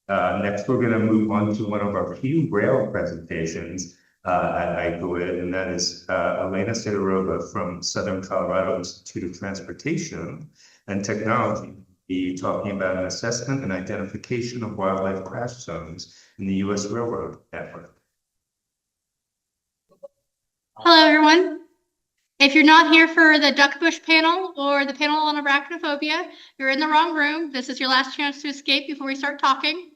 Next, we're going to move on to one of our few rail presentations at ICOET, and that is Elena Sidorova from Southern Colorado Institute of Transportation and Technology, be talking about an assessment and identification of wildlife crash zones in the U.S. railroad network. Hello, everyone. If you're not here for the Duckabush panel or the panel on arachnophobia, you're in the wrong room. This is your last chance to escape before we start talking.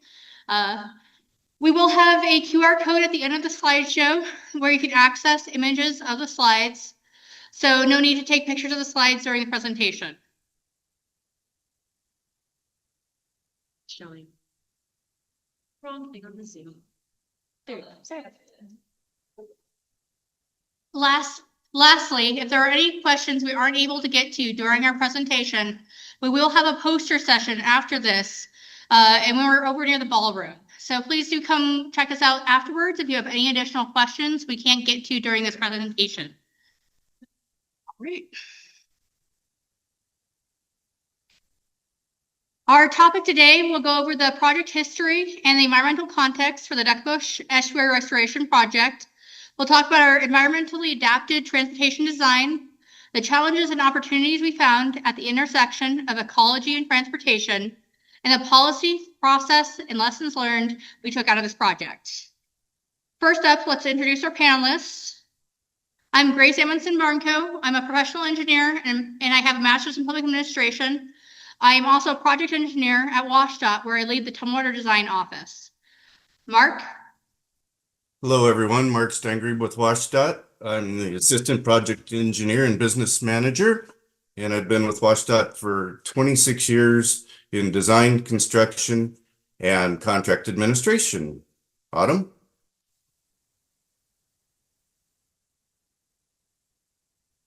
We will have a QR code at the end of the slideshow where you can access images of the slides. So no need to take pictures of the slides during the presentation. Showing. Wrong thing on the Zoom. There you go. Sorry. Lastly, if there are any questions we aren't able to get to during our presentation, we will have a poster session after this, and when we're over near the ballroom. So please do come check us out afterwards if you have any additional questions we can't get to during this presentation. Great. Our topic today will go over the project history and the environmental context for the Duckabush Estuary Restoration project. We'll talk about our environmentally adapted transportation design, the challenges and opportunities we found at the intersection of ecology and transportation, and the policy, process, and lessons learned we took out of this project. First up, let's introduce our panelists. I'm Grace Amundsen Barnkow. I'm a professional engineer and I have a master's in public administration. I am also a project engineer at WSDOT, where I lead the tumwater design office. Mark? Hello, everyone. Mark Steingrebe with WSDOT. I'm the assistant project engineer and business manager, and I've been with WSDOT for 26 years in design, construction, and contract administration. Autumn?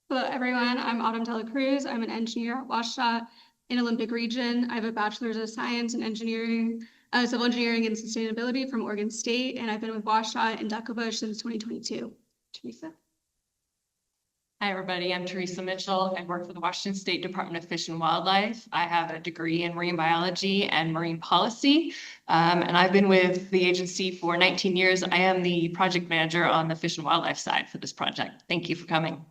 Hello, everyone. I'm Autumn Cruz. I'm an engineer at WSDOT in Olympic Region. I have a bachelor's of science in engineering, civil engineering and sustainability from Oregon State, and I've been with WSDOT in Duckabush since 2022. Theresa? Hi, everybody. I'm Theresa Mitchell. I work for the Washington State Department of Fish and Wildlife. I have a degree in marine biology and marine policy, and I've been with the agency for 19 years. I am the project manager on the fish and wildlife side for this project. Thank you for coming.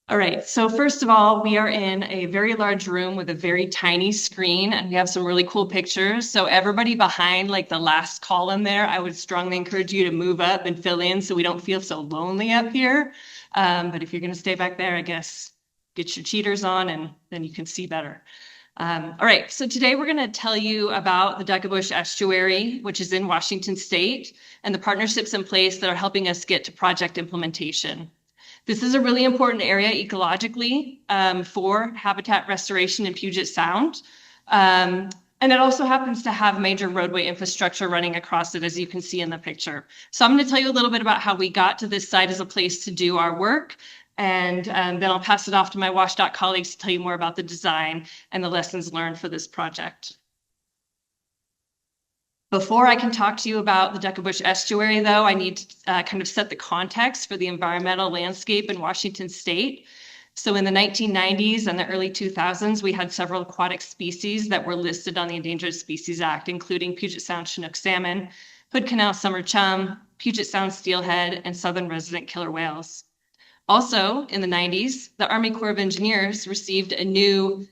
All right, so first of all, we are in a very large room with a very tiny screen, and we have some really cool pictures. So everybody behind like the last column there, I would strongly encourage you to move up and fill in so we don't feel so lonely up here. But if you're gonna stay back there, I guess get your cheaters on and then you can see better. All right, so today we're gonna tell you about the Duckabush Estuary, which is in Washington State, and the partnerships in place that are helping us get to project implementation. This is a really important area ecologically for habitat restoration in Puget Sound. And it also happens to have major roadway infrastructure running across it, as you can see in the picture. So I'm going to tell you a little bit about how we got to this site as a place to do our work. And then I'll pass it off to my WSDOT colleagues to tell you more about the design and the lessons learned for this project. Before I can talk to you about the Duckabush Estuary, though, I need to kind of set the context for the environmental landscape in Washington State. So in the 1990s and the early 2000s, we had several aquatic species that were listed on the Endangered Species Act, including Puget Sound Chinook salmon, Hood Canal summer chum, Puget Sound steelhead, and southern resident killer whales. Also, in the 90s, the Army Corps of Engineers received a new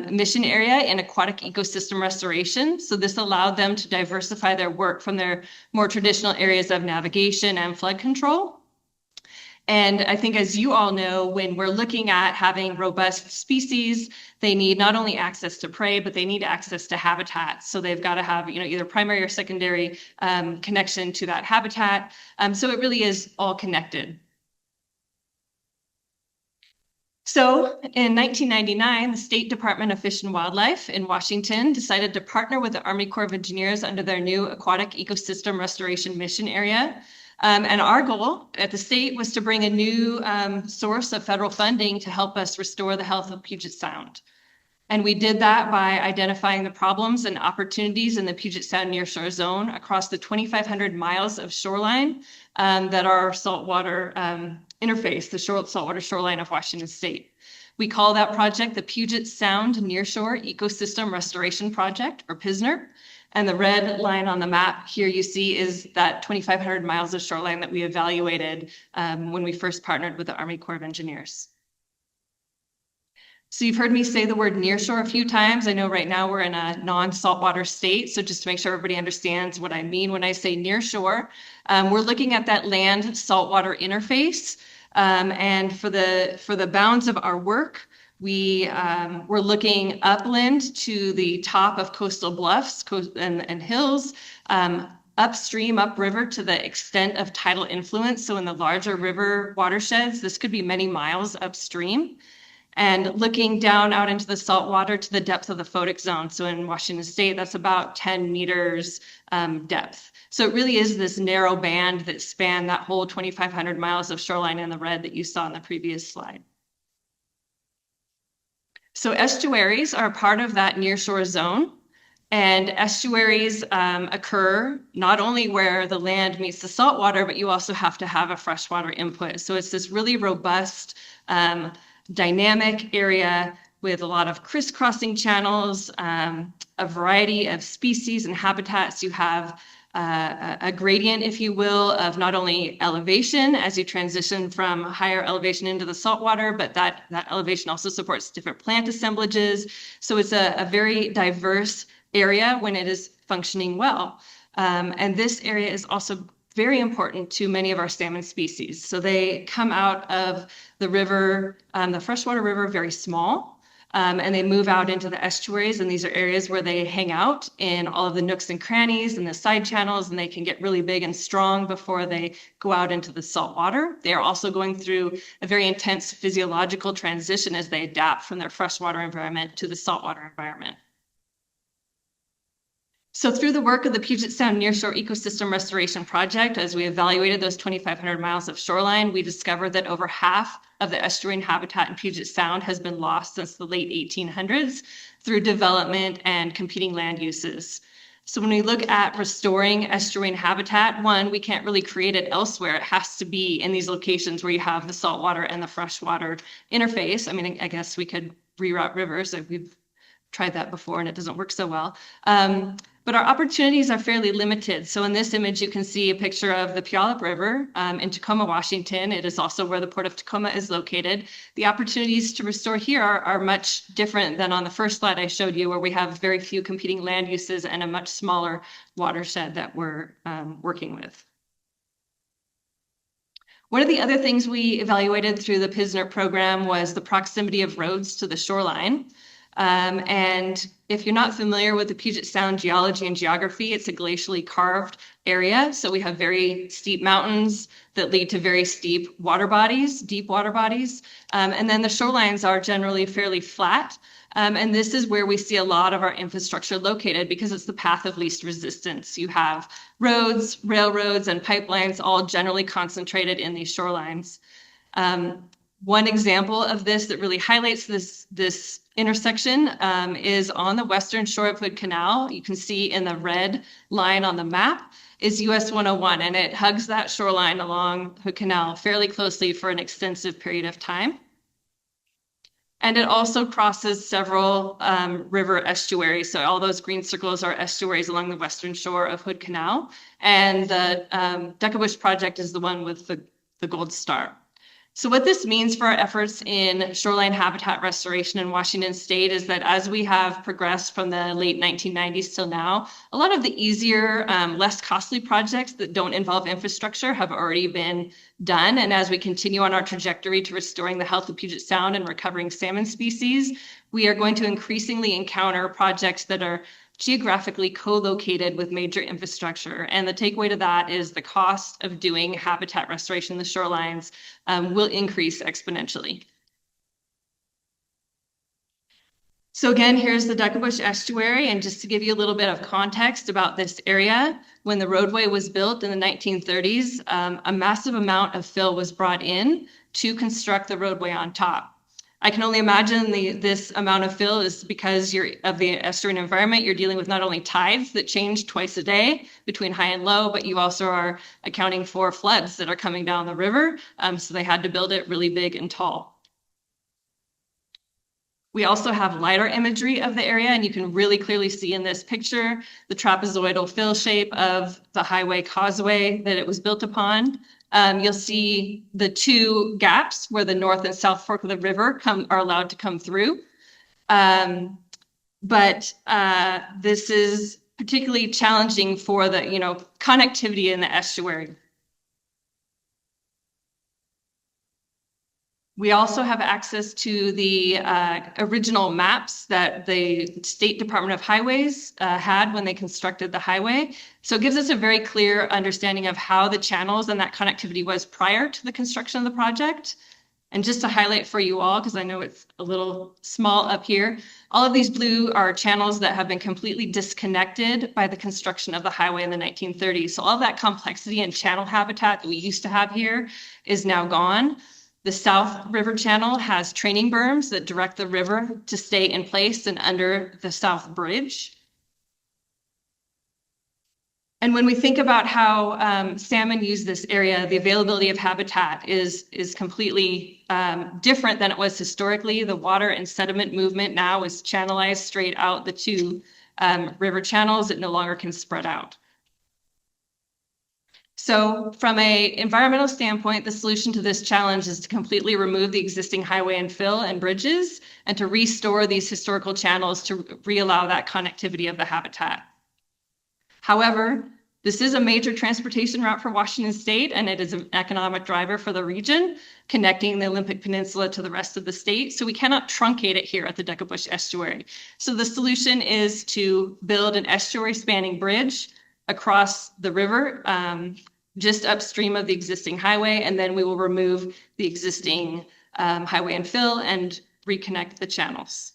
mission area in aquatic ecosystem restoration. So this allowed them to diversify their work from their more traditional areas of navigation and flood control. And I think, as you all know, when we're looking at having robust species, they need not only access to prey, but they need access to habitat. So they've got to have, either primary or secondary connection to that habitat. So it really is all connected. So in 1999, the State Department of Fish and Wildlife in Washington decided to partner with the Army Corps of Engineers under their new Aquatic Ecosystem Restoration Mission Area. And our goal at the state was to bring a new source of federal funding to help us restore the health of Puget Sound. And we did that by identifying the problems and opportunities in the Puget Sound nearshore zone across the 2,500 miles of shoreline that are saltwater interface, the saltwater shoreline of Washington State. We call that project the Puget Sound Nearshore Ecosystem Restoration Project, or PSNER. And the red line on the map here you see is that 2,500 miles of shoreline that we evaluated when we first partnered with the Army Corps of Engineers. So you've heard me say the word nearshore a few times. I know right now we're in a non-saltwater state, so just to make sure everybody understands what I mean when I say nearshore, we're looking at that land saltwater interface. And for the bounds of our work, we're looking upland to the top of coastal bluffs and hills, upstream, upriver to the extent of tidal influence. So in the larger river watersheds, this could be many miles upstream. And looking down out into the saltwater to the depth of the photic zone. So in Washington State, that's about 10 meters depth. So it really is this narrow band that span that whole 2,500 miles of shoreline in the red that you saw in the previous slide. So estuaries are part of that nearshore zone. And estuaries occur not only where the land meets the saltwater, but you also have to have a freshwater input. So it's this really robust, dynamic area with a lot of crisscrossing channels, a variety of species and habitats. You have a gradient, if you will, of not only elevation as you transition from higher elevation into the saltwater, but that elevation also supports different plant assemblages. So it's a very diverse area when it is functioning well. And this area is also very important to many of our salmon species. So they come out of the river, the freshwater river, very small, and they move out into the estuaries. And these are areas where they hang out in all of the nooks and crannies and the side channels, and they can get really big and strong before they go out into the saltwater. They are also going through a very intense physiological transition as they adapt from their freshwater environment to the saltwater environment. So through the work of the Puget Sound Nearshore Ecosystem Restoration Project, as we evaluated those 2,500 miles of shoreline, we discovered that over half of the estuarine habitat in Puget Sound has been lost since the late 1800s through development and competing land uses. So when we look at restoring estuarine habitat, one, we can't really create it elsewhere. It has to be in these locations where you have the saltwater and the freshwater interface. I mean, I guess we could reroute rivers. We've tried that before and it doesn't work so well. But our opportunities are fairly limited. So in this image, you can see a picture of the Puyallup River in Tacoma, Washington. It is also where the Port of Tacoma is located. The opportunities to restore here are much different than on the first slide I showed you, where we have very few competing land uses and a much smaller watershed that we're working with. One of the other things we evaluated through the PSNER program was the proximity of roads to the shoreline. And if you're not familiar with the Puget Sound geology and geography, it's a glacially carved area. So we have very steep mountains that lead to very steep water bodies, deep water bodies. And then the shorelines are generally fairly flat. And this is where we see a lot of our infrastructure located because it's the path of least resistance. You have roads, railroads, and pipelines all generally concentrated in these shorelines. One example of this that really highlights this intersection is on the western shore of Hood Canal. You can see in the red line on the map is US 101, and it hugs that shoreline along Hood Canal fairly closely for an extensive period of time. And it also crosses several river estuaries. So all those green circles are estuaries along the western shore of Hood Canal. And the Duckabush project is the one with the gold star. So what this means for our efforts in shoreline habitat restoration in Washington State is that as we have progressed from the late 1990s till now, a lot of the easier, less costly projects that don't involve infrastructure have already been done. And as we continue on our trajectory to restoring the health of Puget Sound and recovering salmon species, we are going to increasingly encounter projects that are geographically co-located with major infrastructure. And the takeaway to that is the cost of doing habitat restoration in the shorelines will increase exponentially. So again, here's the Duckabush Estuary. And just to give you a little bit of context about this area, when the roadway was built in the 1930s, a massive amount of fill was brought in to construct the roadway on top. I can only imagine this amount of fill is because of the estuarine environment. You're dealing with not only tides that change twice a day between high and low, but you also are accounting for floods that are coming down the river. So they had to build it really big and tall. We also have LiDAR imagery of the area, and you can really clearly see in this picture the trapezoidal fill shape of the highway causeway that it was built upon. You'll see the two gaps where the north and south fork of the river are allowed to come through. But this is particularly challenging for the connectivity in the estuary. We also have access to the original maps that the State Department of Highways had when they constructed the highway. So it gives us a very clear understanding of how the channels and that connectivity was prior to the construction of the project. And just to highlight for you all, because I know it's a little small up here, all of these blue are channels that have been completely disconnected by the construction of the highway in the 1930s. So all that complexity and channel habitat that we used to have here is now gone. The South River Channel has training berms that direct the river to stay in place and under the South Bridge. And when we think about how salmon use this area, the availability of habitat is completely different than it was historically. The water and sediment movement now is channelized straight out the two river channels. It no longer can spread out. So from an environmental standpoint, the solution to this challenge is to completely remove the existing highway and fill and bridges and to restore these historical channels to reallow that connectivity of the habitat. However, this is a major transportation route for Washington State, and it is an economic driver for the region, connecting the Olympic Peninsula to the rest of the state. So we cannot truncate it here at the Duckabush Estuary. So the solution is to build an estuary spanning bridge across the river, just upstream of the existing highway, and then we will remove the existing highway and fill and reconnect the channels.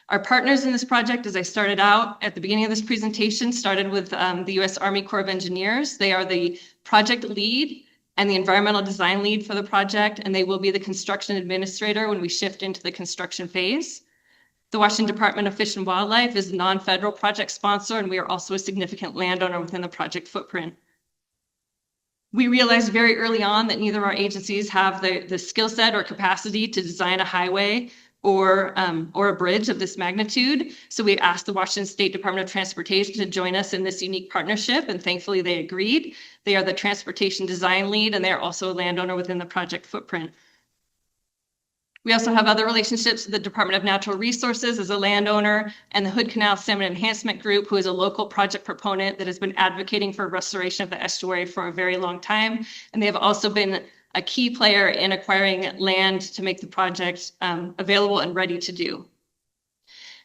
Our partners in this project, as I started out at the beginning of this presentation, started with the U.S. Army Corps of Engineers. They are the project lead and the environmental design lead for the project, and they will be the construction administrator when we shift into the construction phase. The Washington Department of Fish and Wildlife is a non-federal project sponsor, and we are also a significant landowner within the project footprint. We realized very early on that neither of our agencies have the skill set or capacity to design a highway or a bridge of this magnitude. So we asked the Washington State Department of Transportation to join us in this unique partnership, and thankfully they agreed. They are the transportation design lead, and they are also a landowner within the project footprint. We also have other relationships with the Department of Natural Resources as a landowner and the Hood Canal Salmon Enhancement Group, who is a local project proponent that has been advocating for restoration of the estuary for a very long time. And they have also been a key player in acquiring land to make the project available and ready to do.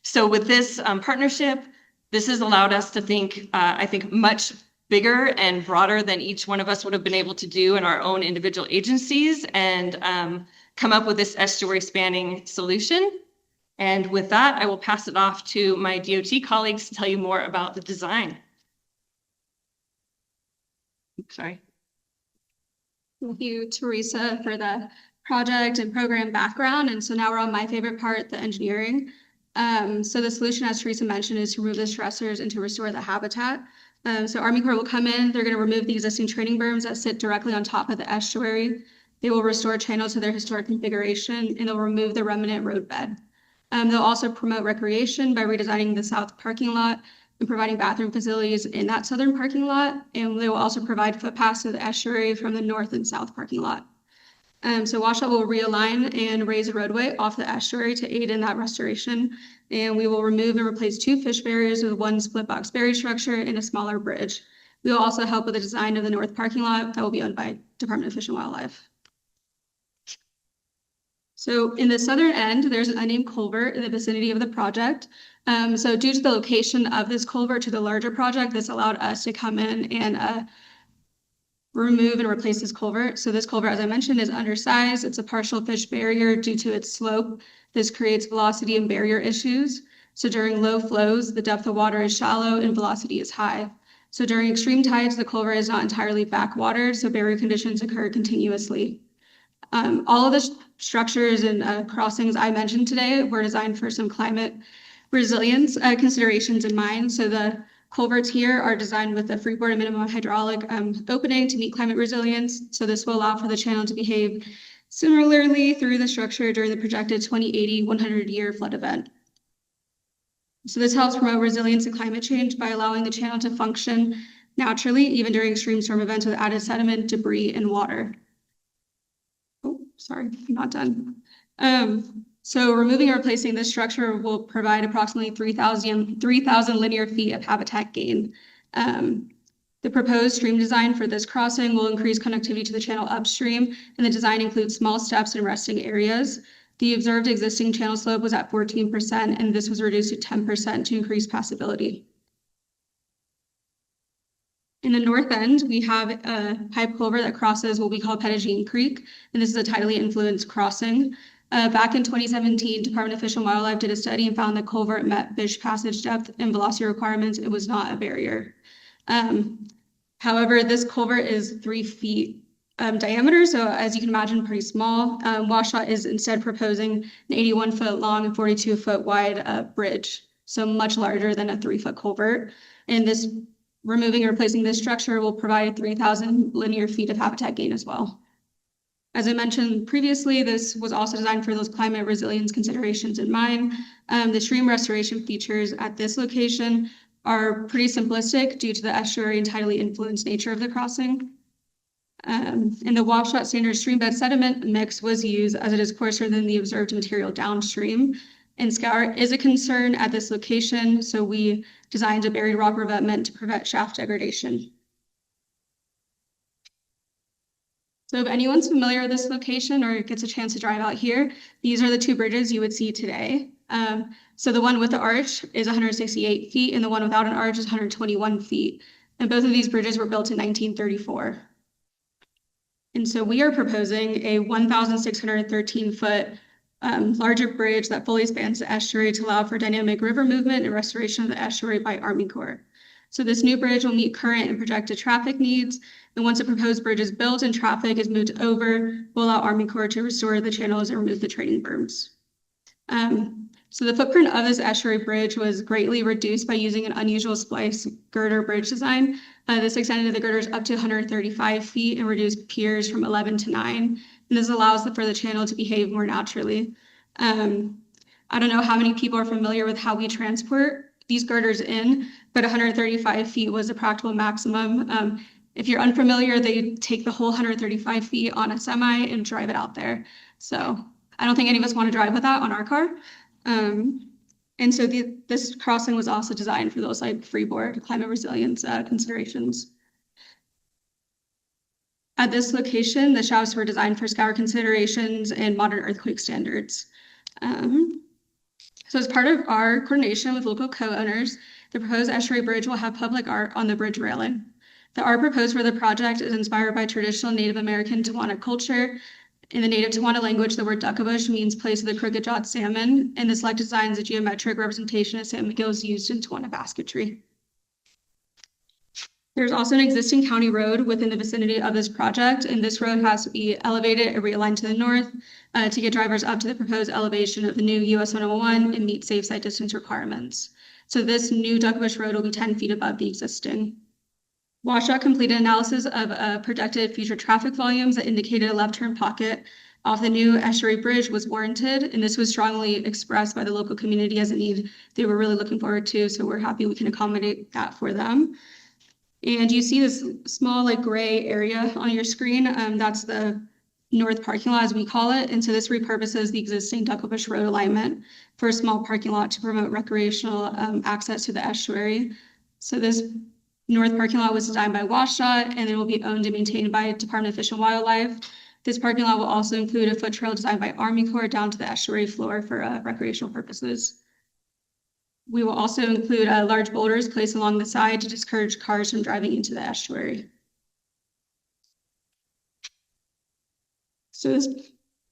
So with this partnership, this has allowed us to think, I think, much bigger and broader than each one of us would have been able to do in our own individual agencies, and come up with this estuary spanning solution. And with that, I will pass it off to my DOT colleagues to tell you more about the design. Sorry. Thank you, Theresa, for the project and program background. And so now we're on my favorite part, the engineering. So the solution, as Theresa mentioned, is to remove the stressors and to restore the habitat. So Army Corps will come in, they're going to remove the existing training berms that sit directly on top of the estuary. They will restore channels to their historic configuration, and they'll remove the remnant roadbed. They'll also promote recreation by redesigning the south parking lot and providing bathroom facilities in that southern parking lot. And they will also provide footpaths to the estuary from the north and south parking lot. So WSDOT will realign and raise a roadway off the estuary to aid in that restoration. And we will remove and replace 2 fish barriers with 1 split box barrier structure and a smaller bridge. We will also help with the design of the north parking lot that will be owned by Department of Fish and Wildlife. So in the southern end, there's an unnamed culvert in the vicinity of the project. So due to the location of this culvert to the larger project, this allowed us to come in and remove and replace this culvert. So this culvert, as I mentioned, is undersized. It's a partial fish barrier due to its slope. This creates velocity and barrier issues. So during low flows, the depth of water is shallow and velocity is high. So during extreme tides, the culvert is not entirely backwatered, so barrier conditions occur continuously. All of this structures and crossings I mentioned today were designed for some climate resilience considerations in mind. So the culverts here are designed with a freeboard and minimum hydraulic opening to meet climate resilience. So this will allow for the channel to behave similarly through the structure during the projected 2080 100-year flood event. So this helps promote resilience to climate change by allowing the channel to function naturally, even during extreme storm events with added sediment, debris, and water. Oh, sorry, I'm not done. So removing or replacing this structure will provide approximately 3,000 linear feet of habitat gain. The proposed stream design for this crossing will increase connectivity to the channel upstream, and the design includes small steps and resting areas. The observed existing channel slope was at 14%, and this was reduced to 10% to increase passability. In the north end, we have a pipe culvert that crosses what we call Pettigene Creek, and this is a tidally influenced crossing. Back in 2017, Department of Fish and Wildlife did a study and found the culvert met fish passage depth and velocity requirements. It was not a barrier. However, this culvert is 3 feet diameter, so as you can imagine, pretty small. WSDOT is instead proposing an 81-foot long and 42-foot wide bridge, so much larger than a 3-foot culvert. And this removing or replacing this structure will provide 3,000 linear feet of habitat gain as well. As I mentioned previously, this was also designed for those climate resilience considerations in mind. The stream restoration features at this location are pretty simplistic due to the estuary and tidally influenced nature of the crossing. And the WSDOT standard stream bed sediment mix was used as it is coarser than the observed material downstream. And scour is a concern at this location, so we designed a buried rock revetment to prevent shaft degradation. So if anyone's familiar with this location or gets a chance to drive out here, these are the 2 bridges you would see today. So the one with the arch is 168 feet and the one without an arch is 121 feet. And both of these bridges were built in 1934. And so we are proposing a 1,613-foot larger bridge that fully spans the estuary to allow for dynamic river movement and restoration of the estuary by Army Corps. So this new bridge will meet current and projected traffic needs. And once the proposed bridge is built and traffic is moved over, we'll allow Army Corps to restore the channels and remove the training berms. So the footprint of this estuary bridge was greatly reduced by using an unusual splice girder bridge design. This extended the girders up to 135 feet and reduced piers from 11 to 9. And this allows for the channel to behave more naturally. I don't know how many people are familiar with how we transport these girders in, but 135 feet was a practical maximum. If you're unfamiliar, they take the whole 135 feet on a semi and drive it out there. So I don't think any of us want to drive with that on our car. And so this crossing was also designed for those like freeboard climate resilience considerations. At this location, the shafts were designed for scour considerations and modern earthquake standards. So as part of our coordination with local co-owners, the proposed estuary bridge will have public art on the bridge railing. The art proposed for the project is inspired by traditional Native American Tawana culture. In the native Tawana language, the word Duckabush means place of the crooked-jawed salmon, and the selected design is a geometric representation of salmon gills used in Tawana basketry. There's also an existing county road within the vicinity of this project, and this road has to be elevated and realigned to the north to get drivers up to the proposed elevation of the new US 101 and meet safe site distance requirements. So this new Duckabush road will be 10 feet above the existing. WSDOT completed analysis of projected future traffic volumes that indicated a left turn pocket off the new estuary bridge was warranted, and this was strongly expressed by the local community as a need they were really looking forward to, so we're happy we can accommodate that for them. And you see this small like gray area on your screen, that's the north parking lot as we call it, and so this repurposes the existing Duckabush Road alignment for a small parking lot to promote recreational access to the estuary. So this north parking lot was designed by WSDOT and it will be owned and maintained by Department of Fish and Wildlife. This parking lot will also include a foot trail designed by Army Corps down to the estuary floor for recreational purposes. We will also include large boulders placed along the side to discourage cars from driving into the estuary. So this,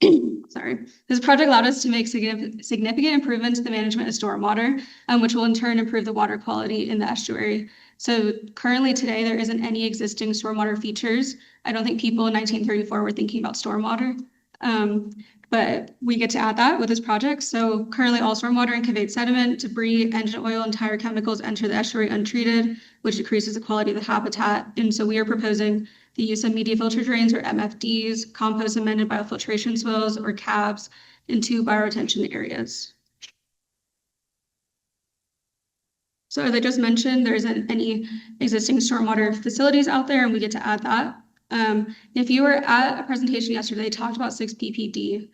this project allowed us to make significant improvements to the management of stormwater, which will in turn improve the water quality in the estuary. So currently today, there isn't any existing stormwater features. I don't think people in 1934 were thinking about stormwater. And but we get to add that with this project. So currently all stormwater and conveyed sediment, debris, engine oil, and tire chemicals enter the estuary untreated, which decreases the quality of the habitat. And so we are proposing the use of media filter drains or MFDs, compost amended biofiltration swales or CABs, and 2 bioretention areas. So as I just mentioned, there isn't any existing stormwater facilities out there, and we get to add that. If you were at a presentation yesterday, they talked about 6-PPD.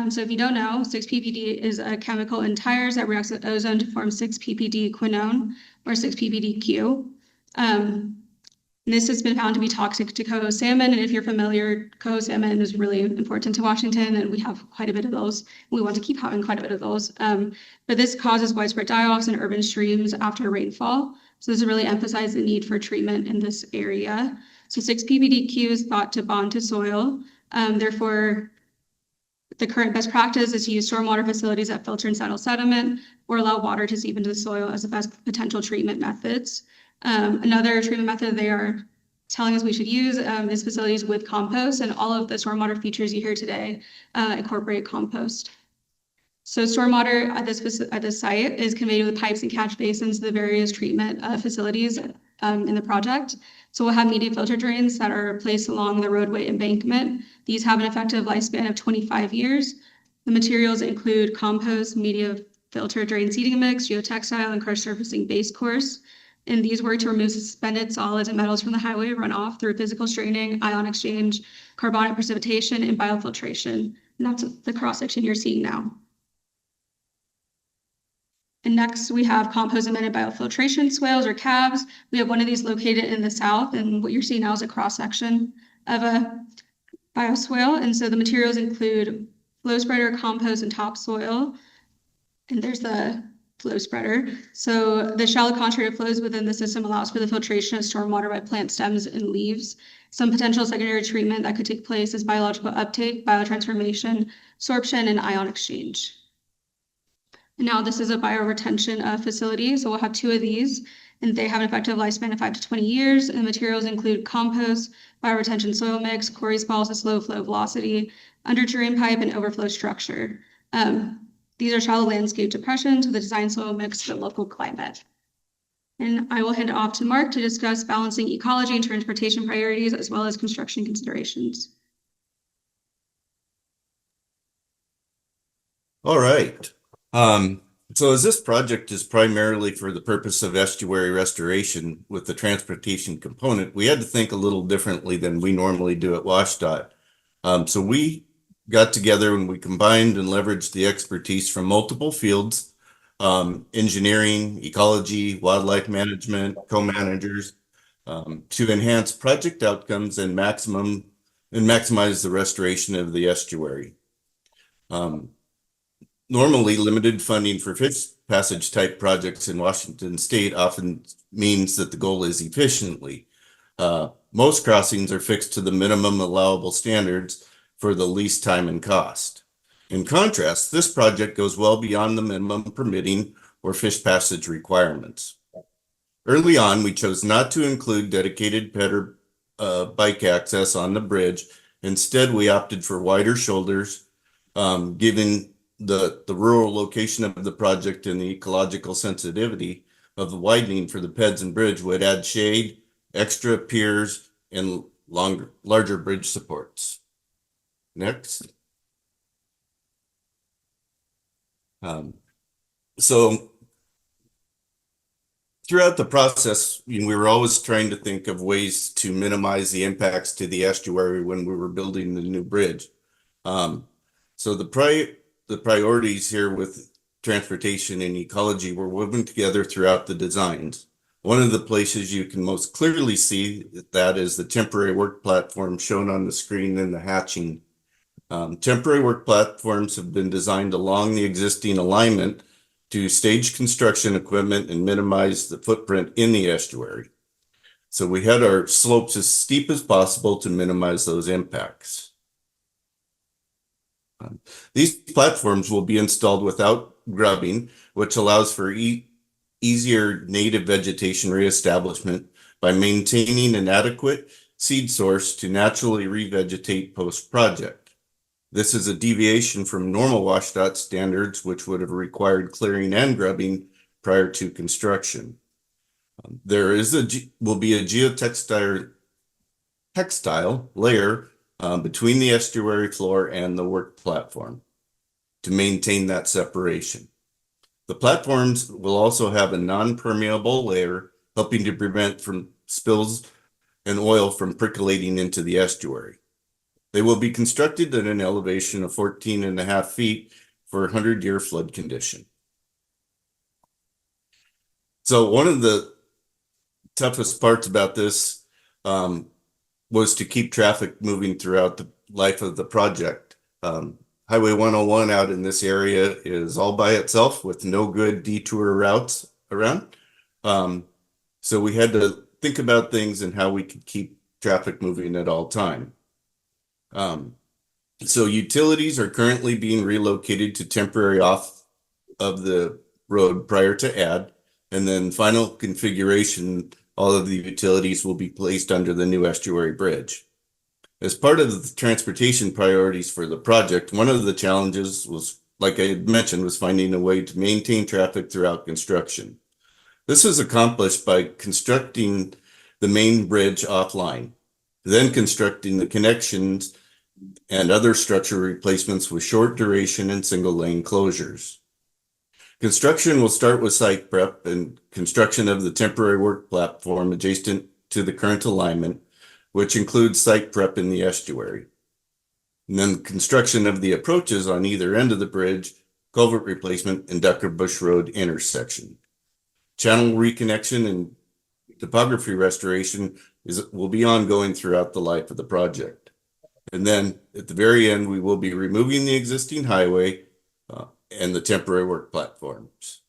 So if you don't know, 6-PPD is a chemical in tires that reacts with ozone to form 6-PPD quinone or 6-PPDQ. This has been found to be toxic to coho salmon, and if you're familiar, coho salmon is really important to Washington, and we have quite a bit of those. We want to keep having quite a bit of those. But this causes widespread die-offs in urban streams after rainfall. So this really emphasizes the need for treatment in this area. So 6-PPDQ is thought to bond to soil. Therefore, the current best practice is to use stormwater facilities that filter and settle sediment or allow water to seep into the soil as the best potential treatment methods. Another treatment method they are telling us we should use is facilities with compost, and all of the stormwater features you hear today incorporate compost. So stormwater at this site is conveyed with pipes and catch basins to the various treatment facilities in the project. So we'll have media filter drains that are placed along the roadway embankment. These have an effective lifespan of 25 years. The materials include compost, media filter drain seeding mix, geotextile, and crushed surfacing base course. And these work to remove suspended solids and metals from the highway runoff through physical straining, ion exchange, carbonic precipitation, and biofiltration. And that's the cross-section you're seeing now. And next we have compost amended biofiltration swales or CABs. We have one of these located in the south, and what you're seeing now is a cross-section of a bioswale. And so the materials include flow spreader, compost, and topsoil. And there's the flow spreader. So the shallow concentrated flows within the system allows for the filtration of stormwater by plant stems and leaves. Some potential secondary treatment that could take place is biological uptake, biotransformation, sorption, and ion exchange. And now this is a bioretention facility. So we'll have 2 of these, and they have an effective lifespan of 5 to 20 years. And the materials include compost, bioretention soil mix, quarry spalls with slow flow velocity, under drain pipe, and overflow structure. These are shallow landscape depressions with a design soil mix for local climate. And I will hand it off to Mark to discuss balancing ecology and transportation priorities as well as construction considerations. All right. So as this project is primarily for the purpose of estuary restoration with the transportation component, we had to think a little differently than we normally do at WSDOT. So we got together and we combined and leveraged the expertise from multiple fields, engineering, ecology, wildlife management, co-managers, to enhance project outcomes and maximize the restoration of the estuary. Normally, limited funding for fish passage type projects in Washington state often means that the goal is efficiently. Most crossings are fixed to the minimum allowable standards for the least time and cost. In contrast, this project goes well beyond the minimum permitting or fish passage requirements. Early on, we chose not to include dedicated ped or bike access on the bridge. Instead, we opted for wider shoulders, given the rural location of the project and the ecological sensitivity of the widening for the peds and bridge would add shade, extra piers, and larger bridge supports. Next. So throughout the process, we were always trying to think of ways to minimize the impacts to the estuary when we were building the new bridge. So the priorities here with transportation and ecology were woven together throughout the designs. One of the places you can most clearly see that is the temporary work platform shown on the screen in the hatching. Temporary work platforms have been designed along the existing alignment to stage construction equipment and minimize the footprint in the estuary. So we had our slopes as steep as possible to minimize those impacts. These platforms will be installed without grubbing, which allows for easier native vegetation reestablishment by maintaining an adequate seed source to naturally revegetate post-project. This is a deviation from normal WSDOT standards, which would have required clearing and grubbing prior to construction. There will be a geotextile layer between the estuary floor and the work platform to maintain that separation. The platforms will also have a non-permeable layer, helping to prevent from spills and oil from percolating into the estuary. They will be constructed at an elevation of 14.5 feet for a 100-year flood condition. So one of the toughest parts about this was to keep traffic moving throughout the life of the project. Highway 101 out in this area is all by itself with no good detour routes around. So we had to think about things and how we could keep traffic moving at all time. So utilities are currently being relocated to temporary off of the road prior to add, and then final configuration, all of the utilities will be placed under the new estuary bridge. As part of the transportation priorities for the project, one of the challenges was, like I had mentioned, was finding a way to maintain traffic throughout construction. This is accomplished by constructing the main bridge offline, then constructing the connections and other structure replacements with short duration and single lane closures. Construction will start with site prep and construction of the temporary work platform adjacent to the current alignment, which includes site prep in the estuary. And then construction of the approaches on either end of the bridge, culvert replacement, and Duckabush Road intersection. Channel reconnection and topography restoration will be ongoing throughout the life of the project. And then at the very end, we will be removing the existing highway and the temporary work platforms.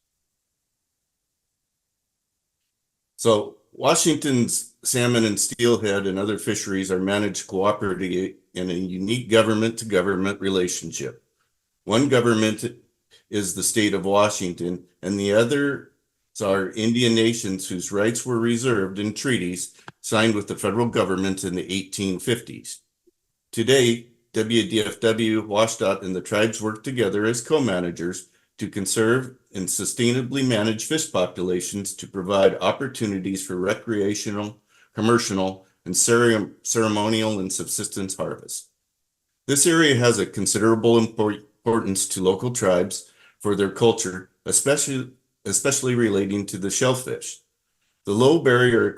So Washington's salmon and steelhead and other fisheries are managed cooperatively in a unique government-to-government relationship. One government is the state of Washington, and the other are Indian nations whose rights were reserved in treaties signed with the federal government in the 1850s. Today, WDFW, WSDOT, and the tribes work together as co-managers to conserve and sustainably manage fish populations to provide opportunities for recreational, commercial, and ceremonial and subsistence harvest. This area has a considerable importance to local tribes for their culture, especially relating to the shellfish. The low barrier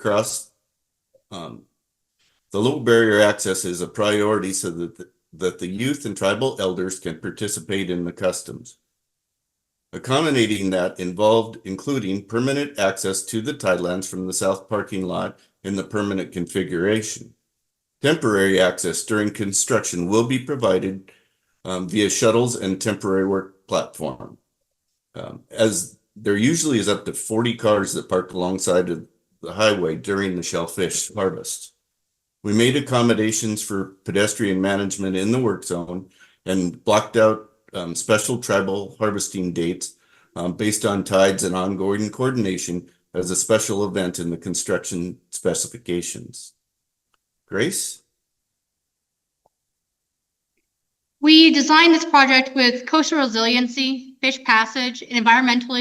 access is a priority so that the youth and tribal elders can participate in the customs. Accommodating that involved including permanent access to the tidelands from the south parking lot in the permanent configuration. Temporary access during construction will be provided via shuttles and temporary work platform. As there usually is up to 40 cars that park alongside of the highway during the shellfish harvest. We made accommodations for pedestrian management in the work zone and blocked out special tribal harvesting dates based on tides and ongoing coordination as a special event in the construction specifications. Grace? We designed this project with coastal resiliency, fish passage, and environmental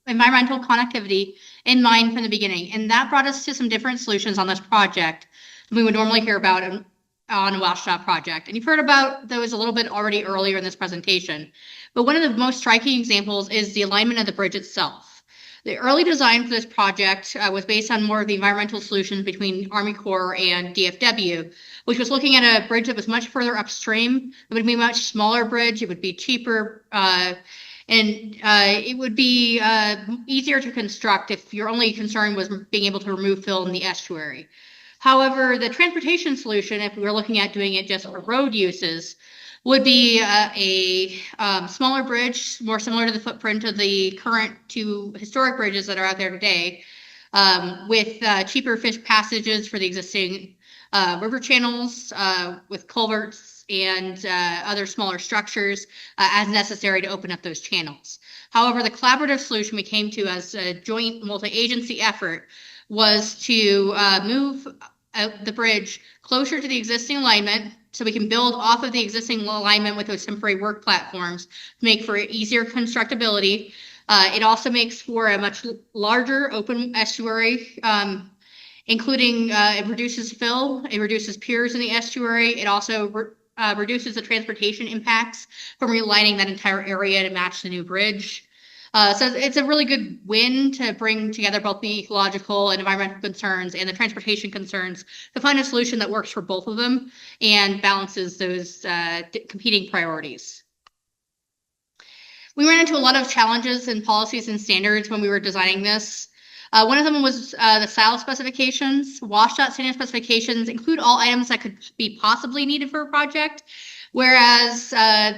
connectivity in mind from the beginning. And that brought us to some different solutions on this project than we would normally hear about on a WSDOT project. And you've heard about those a little bit already earlier in this presentation. But one of the most striking examples is the alignment of the bridge itself. The early design for this project was based on more of the environmental solutions between Army Corps and DFW, which was looking at a bridge that was much further upstream. It would be a much smaller bridge. It would be cheaper, and it would be easier to construct if your only concern was being able to remove fill in the estuary. However, the transportation solution, if we were looking at doing it just for road uses, would be a smaller bridge, more similar to the footprint of the current two historic bridges that are out there today, with cheaper fish passages for the existing river channels, with culverts and other smaller structures as necessary to open up those channels. However, the collaborative solution we came to as a joint multi-agency effort was to move the bridge closer to the existing alignment so we can build off of the existing alignment with those temporary work platforms to make for easier constructability. It also makes for a much larger open estuary, including it reduces fill, it reduces piers in the estuary. It also reduces the transportation impacts from realigning that entire area to match the new bridge. So it's a really good win to bring together both the ecological and environmental concerns and the transportation concerns to find a solution that works for both of them and balances those competing priorities. We ran into a lot of challenges in policies and standards when we were designing this. One of them was the style specifications. WSDOT standard specifications include all items that could be possibly needed for a project, whereas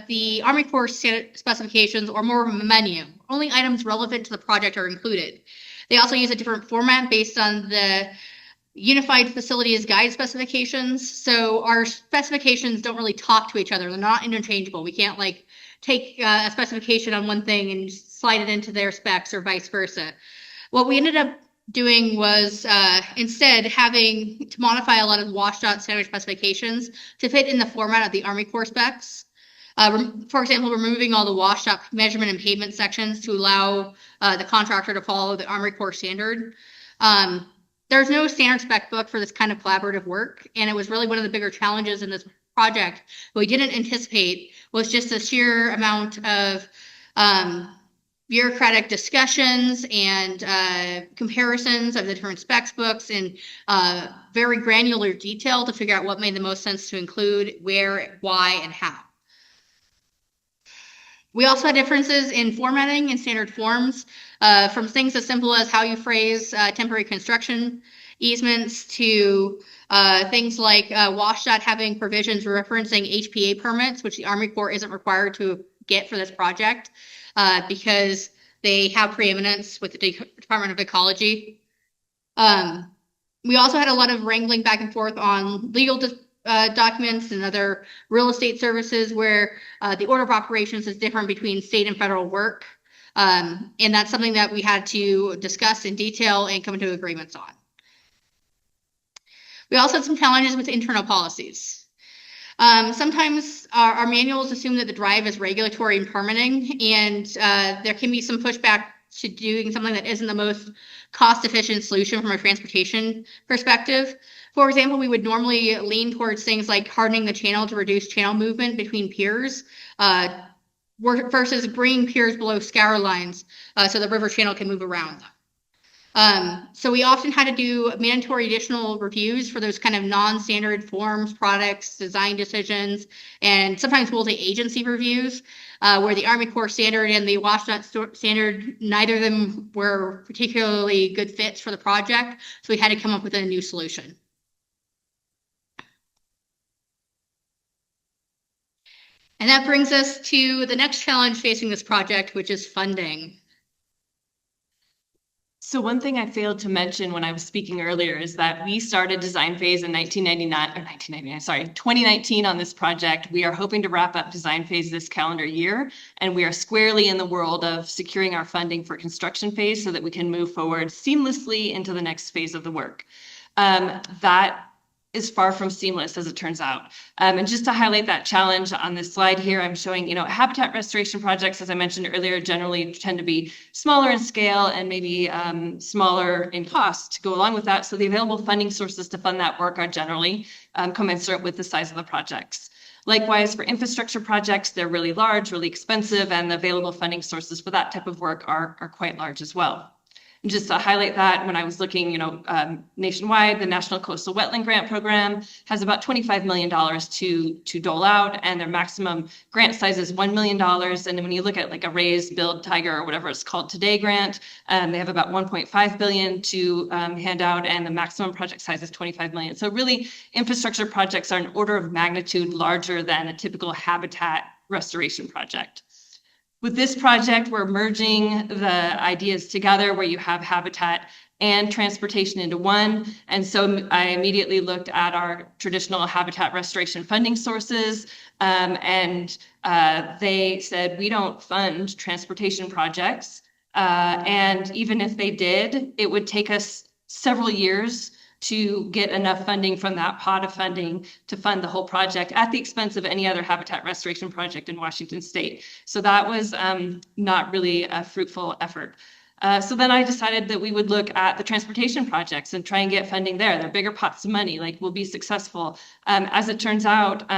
the Army Corps standard specifications are more of a menu. Only items relevant to the project are included. They also use a different format based on the Unified Facilities Guide specifications. So our specifications don't really talk to each other. They're not interchangeable. We can't like take a specification on one thing and slide it into their specs or vice versa. What we ended up doing was instead having to modify a lot of WSDOT standard specifications to fit in the format of the Army Corps specs. For example, removing all the WSDOT measurement and pavement sections to allow the contractor to follow the Army Corps standard. There's no standard spec book for this kind of collaborative work, and it was really one of the bigger challenges in this project. What we didn't anticipate was just the sheer amount of bureaucratic discussions and comparisons of the different specs books in very granular detail to figure out what made the most sense to include, where, why, and how. We also had differences in formatting and standard forms, from things as simple as how you phrase temporary construction easements to things like WSDOT having provisions referencing HPA permits, which the Army Corps isn't required to get for this project because they have preeminence with the Department of Ecology. We also had a lot of wrangling back and forth on legal documents and other real estate services where the order of operations is different between state and federal work. And that's something that we had to discuss in detail and come to agreements on. We also had some challenges with internal policies. Sometimes our manuals assume that the drive is regulatory and permitting, and there can be some pushback to doing something that isn't the most cost-efficient solution from a transportation perspective. For example, we would normally lean towards things like hardening the channel to reduce channel movement between piers versus bringing piers below scour lines so the river channel can move around them. So we often had to do mandatory additional reviews for those kind of non-standard forms, products, design decisions, and sometimes multi-agency reviews where the Army Corps standard and the WSDOT standard, neither of them were particularly good fits for the project. So we had to come up with a new solution. And that brings us to the next challenge facing this project, which is funding. So one thing I failed to mention when I was speaking earlier is that we started design phase in 2019 on this project. We are hoping to wrap up design phase this calendar year, and we are squarely in the world of securing our funding for construction phase so that we can move forward seamlessly into the next phase of the work. That is far from seamless, as it turns out. And just to highlight that challenge on this slide here, I'm showing, habitat restoration projects, as I mentioned earlier, generally tend to be smaller in scale and maybe smaller in cost to go along with that. So the available funding sources to fund that work are generally commensurate with the size of the projects. Likewise, for infrastructure projects, they're really large, really expensive, and the available funding sources for that type of work are quite large as well. And just to highlight that, when I was looking, nationwide, the National Coastal Wetland Grant Program has about $25 million to dole out, and their maximum grant size is $1 million. And when you look at like a Raise, Build, Tiger, or whatever it's called today grant, they have about $1.5 billion to hand out, and the maximum project size is $25 million. So really, infrastructure projects are an order of magnitude larger than a typical habitat restoration project. With this project, we're merging the ideas together where you have habitat and transportation into one. And so I immediately looked at our traditional habitat restoration funding sources, and they said, we don't fund transportation projects. And even if they did, it would take us several years to get enough funding from that pot of funding to fund the whole project at the expense of any other habitat restoration project in Washington State. So that was not really a fruitful effort. So then I decided that we would look at the transportation projects and try and get funding there. They're bigger pots of money, like we'll be successful. As it turns out,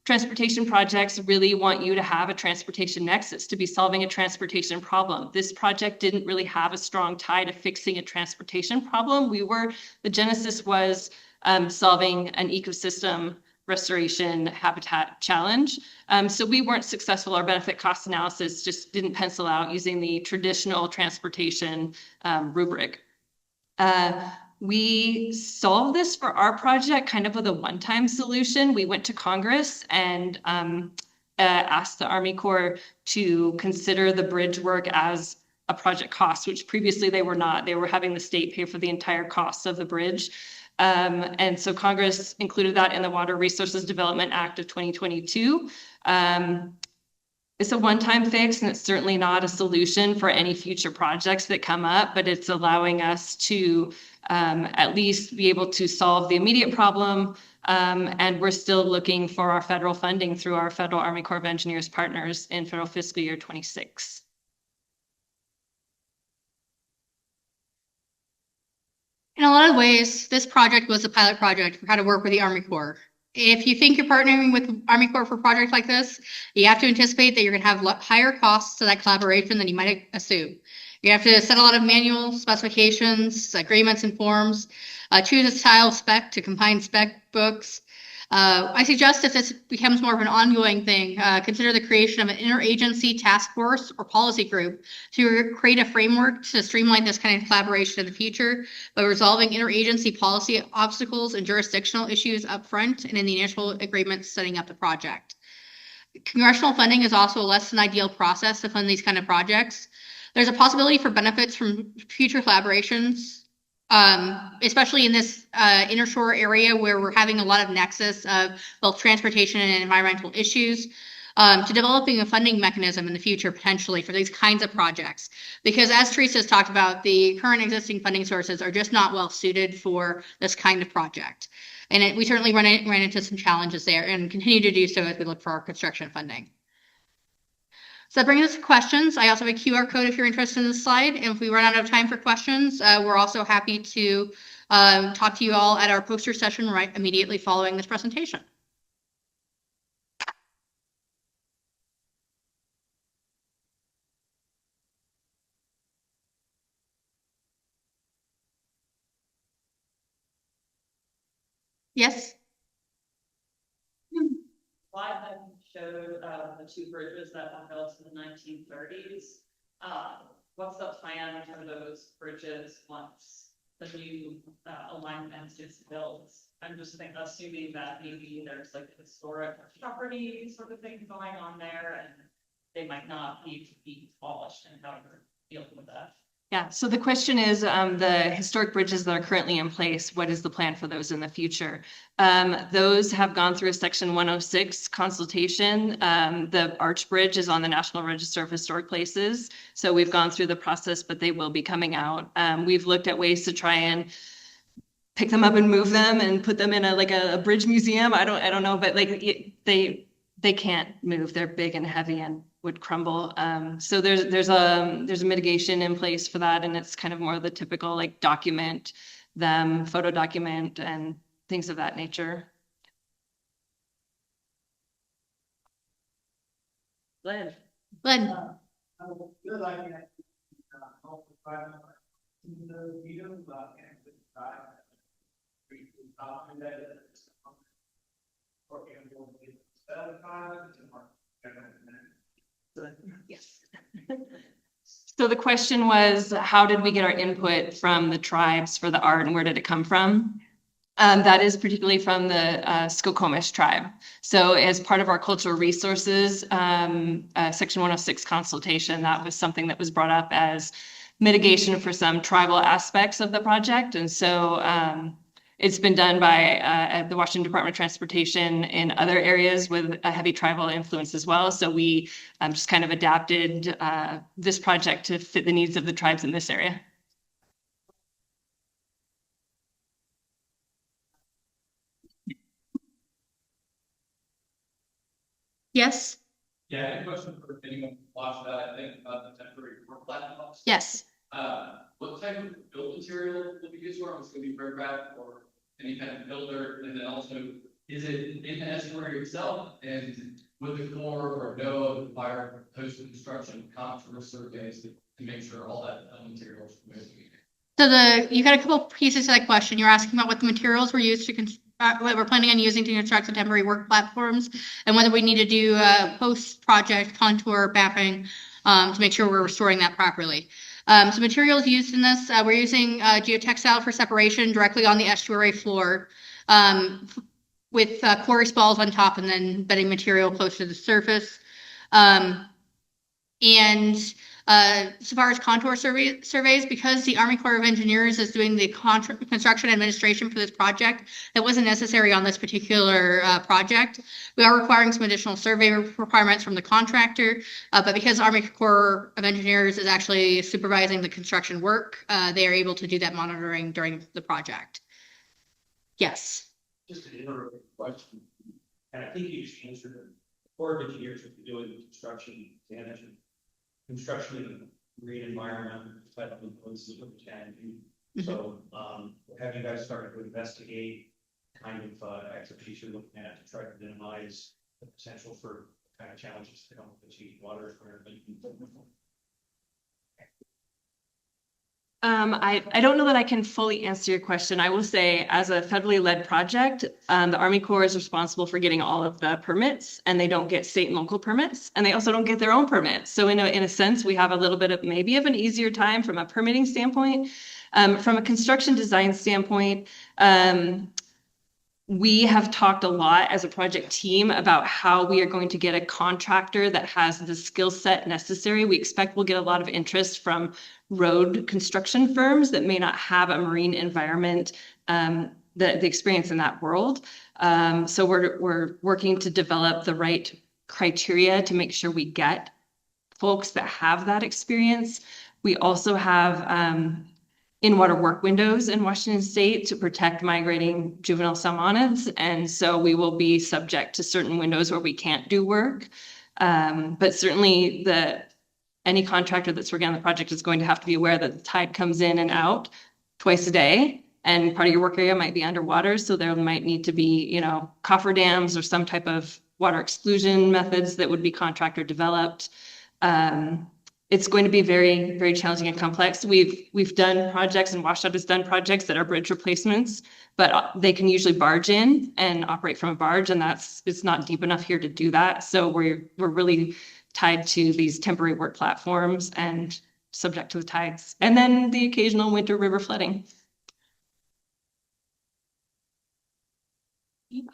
transportation projects really want you to have a transportation nexus to be solving a transportation problem. This project didn't really have a strong tie to fixing a transportation problem. The genesis was solving an ecosystem restoration habitat challenge. So we weren't successful. Our benefit cost analysis just didn't pencil out using the traditional transportation rubric. We solved this for our project kind of with a one-time solution. We went to Congress and asked the Army Corps to consider the bridge work as a project cost, which previously they were not. They were having the state pay for the entire cost of the bridge. And so Congress included that in the Water Resources Development Act of 2022. It's a one-time fix, and it's certainly not a solution for any future projects that come up, but it's allowing us to at least be able to solve the immediate problem. And we're still looking for our federal funding through our Federal Army Corps of Engineers partners in federal fiscal year 26. In a lot of ways, this project was a pilot project for how to work with the Army Corps. If you think you're partnering with the Army Corps for a project like this, you have to anticipate that you're going to have higher costs to that collaboration than you might assume. You have to set a lot of manual specifications, agreements, and forms, choose a style spec to combine spec books. I suggest if this becomes more of an ongoing thing, consider the creation of an interagency task force or policy group to create a framework to streamline this kind of collaboration in the future by resolving interagency policy obstacles and jurisdictional issues up front and in the initial agreements setting up the project. Congressional funding is also a less than ideal process to fund these kind of projects. There's a possibility for benefits from future collaborations, especially in this inner-shore area where we're having a lot of nexus of both transportation and environmental issues, to developing a funding mechanism in the future potentially for these kinds of projects. Because as Theresa has talked about, the current existing funding sources are just not well suited for this kind of project. And we certainly ran into some challenges there and continue to do so as we look for our construction funding. So that brings us to questions. I also have a QR code if you're interested in this slide. And if we run out of time for questions, we're also happy to talk to you all at our poster session right immediately following this presentation. Yes? Slide that showed the two bridges that were built in the 1930s. What's the plan for those bridges once the new alignment is built? I'm just assuming that maybe there's like historic property sort of thing going on there, and they might not need to be polished, and how to deal with that. Yeah, so the question is the historic bridges that are currently in place, what is the plan for those in the future? Those have gone through a Section 106 consultation. The Arch Bridge is on the National Register of Historic Places. So we've gone through the process, but they will be coming out. We've looked at ways to try and pick them up and move them and put them in a bridge museum. I don't know, but they can't move. They're big and heavy and would crumble. So there's a mitigation in place for that, and it's kind of more the typical document them, photo document, and things of that nature. Glenn. Yes. So the question was, how did we get our input from the tribes for the art, and where did it come from? That is particularly from the Skokomish tribe. So as part of our cultural resources, Section 106 consultation, that was something that was brought up as mitigation for some tribal aspects of the project. And so it's been done by the Washington Department of Transportation in other areas with a heavy tribal influence as well. So we just kind of adapted this project to fit the needs of the tribes in this area. Yes? Yeah, I had a question for anyone who watched that, I think, about the temporary work platforms. Yes. What type of build material will be used for? It's gonna be riprap or any kind of builder, and then also, is it in the estuary itself? And would the Corps or NOAA require post-construction contour surveys to make sure all that material is moving? So you got a couple pieces to that question. You're asking about what the materials were used to what we're planning on using to construct the temporary work platforms, and whether we need to do post-project contour mapping to make sure we're restoring that properly. So materials used in this, we're using geotextile for separation directly on the estuary floor with quarry spalls on top and then bedding material close to the surface. So far as contour surveys, because the Army Corps of Engineers is doing the construction administration for this project, that wasn't necessary on this particular project. We are requiring some additional survey requirements from the contractor, but because Army Corps of Engineers is actually supervising the construction work, they are able to do that monitoring during the project. Yes. Just an interrupting question, and I think you just answered it. Corps of Engineers would be doing construction management. Construction in the marine environment, type of influences of the So, have you guys started to investigate kind of activities you're looking at to try to minimize the potential for kind of challenges to come with achieve water? I don't know that I can fully answer your question. I will say, as a federally led project, the Army Corps is responsible for getting all of the permits, and they don't get state and local permits, and they also don't get their own permits. So in a sense, we have a little bit of maybe of an easier time from a permitting standpoint. From a construction design standpoint, we have talked a lot as a project team about how we are going to get a contractor that has the skill set necessary. We expect we'll get a lot of interest from road construction firms that may not have a marine environment, the experience in that world. So we're working to develop the right criteria to make sure we get folks that have that experience. We also have in-water work windows in Washington State to protect migrating juvenile salmonids. And so we will be subject to certain windows where we can't do work. But certainly any contractor that's working on the project is going to have to be aware that the tide comes in and out twice a day. And part of your work area might be underwater. So there might need to be, coffer dams or some type of water exclusion methods that would be contractor developed. It's going to be very, very challenging and complex. We've done projects, and WSDOT has done projects that are bridge replacements, but they can usually barge in and operate from a barge, and it's not deep enough here to do that. So we're really tied to these temporary work platforms and subject to the tides, and then the occasional winter river flooding.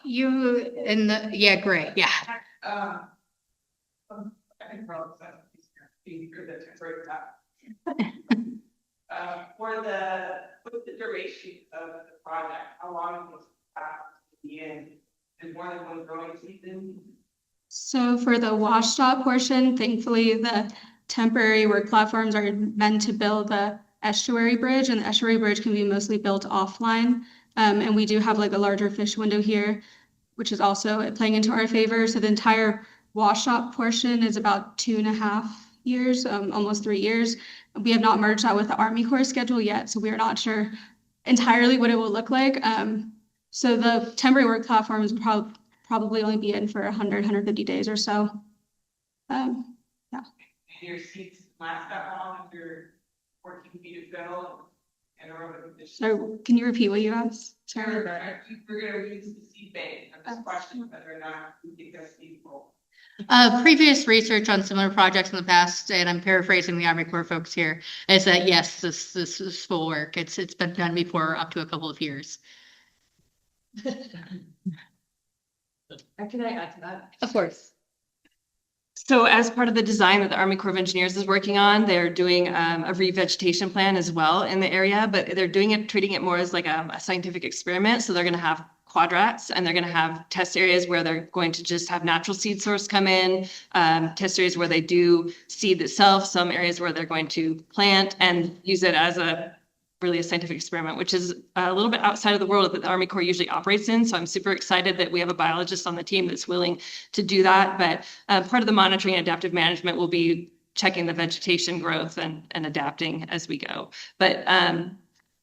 Yeah, great. Yeah. What's the duration of the project? How long will it be in? Is more than one growing season? So for the WSDOT portion, thankfully, the temporary work platforms are meant to build the estuary bridge, and the estuary bridge can be mostly built offline. And we do have like a larger fish window here, which is also playing into our favor. So the entire WSDOT portion is about 2.5 years, almost 3 years. We have not merged that with the Army Corps schedule yet, so we are not sure entirely what it will look like. So the temporary work platforms will probably only be in for 150 days or so. Yeah. And your seats last that long if you're 14 feet of fill and aerobic conditions? So can you repeat what you asked? Sorry. We're going to use the seat bank. I'm just questioning whether or not we think that's feasible. Previous research on similar projects in the past, and I'm paraphrasing the Army Corps folks here, is that yes, this is full work. It's been done before up to a couple of years. Can I add to that? Of course. So as part of the design that the Army Corps of Engineers is working on, they're doing a revegetation plan as well in the area, but they're treating it more as like a scientific experiment. So they're going to have quadrats, and they're going to have test areas where they're going to just have natural seed source come in, test areas where they do seed itself, some areas where they're going to plant and use it as a really a scientific experiment, which is a little bit outside of the world that the Army Corps usually operates in. So I'm super excited that we have a biologist on the team that's willing to do that. But part of the monitoring and adaptive management will be checking the vegetation growth and adapting as we go. But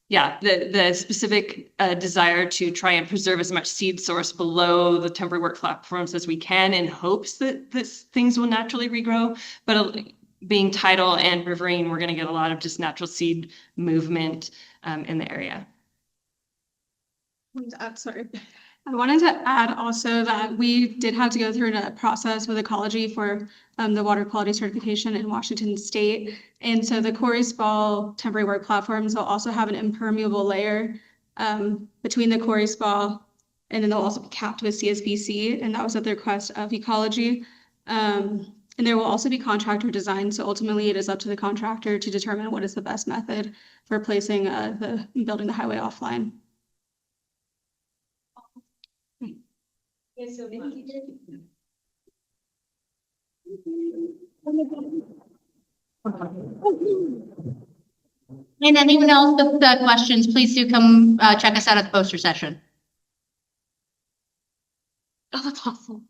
yeah, the specific desire to try and preserve as much seed source below the temporary work platforms as we can in hopes that things will naturally regrow. But being tidal and riverine, we're going to get a lot of just natural seed movement in the area. Sorry. I wanted to add also that we did have to go through a process with Ecology for the water quality certification in Washington State. And so the quarry spall temporary work platforms will also have an impermeable layer between the quarry spall, and then they'll also be capped with CSBC, and that was at the request of Ecology. And there will also be contractor design. So ultimately it is up to the contractor to determine what is the best method for placing building the highway offline. And anyone else with questions, please do come check us out at the poster session. Oh, that's awesome.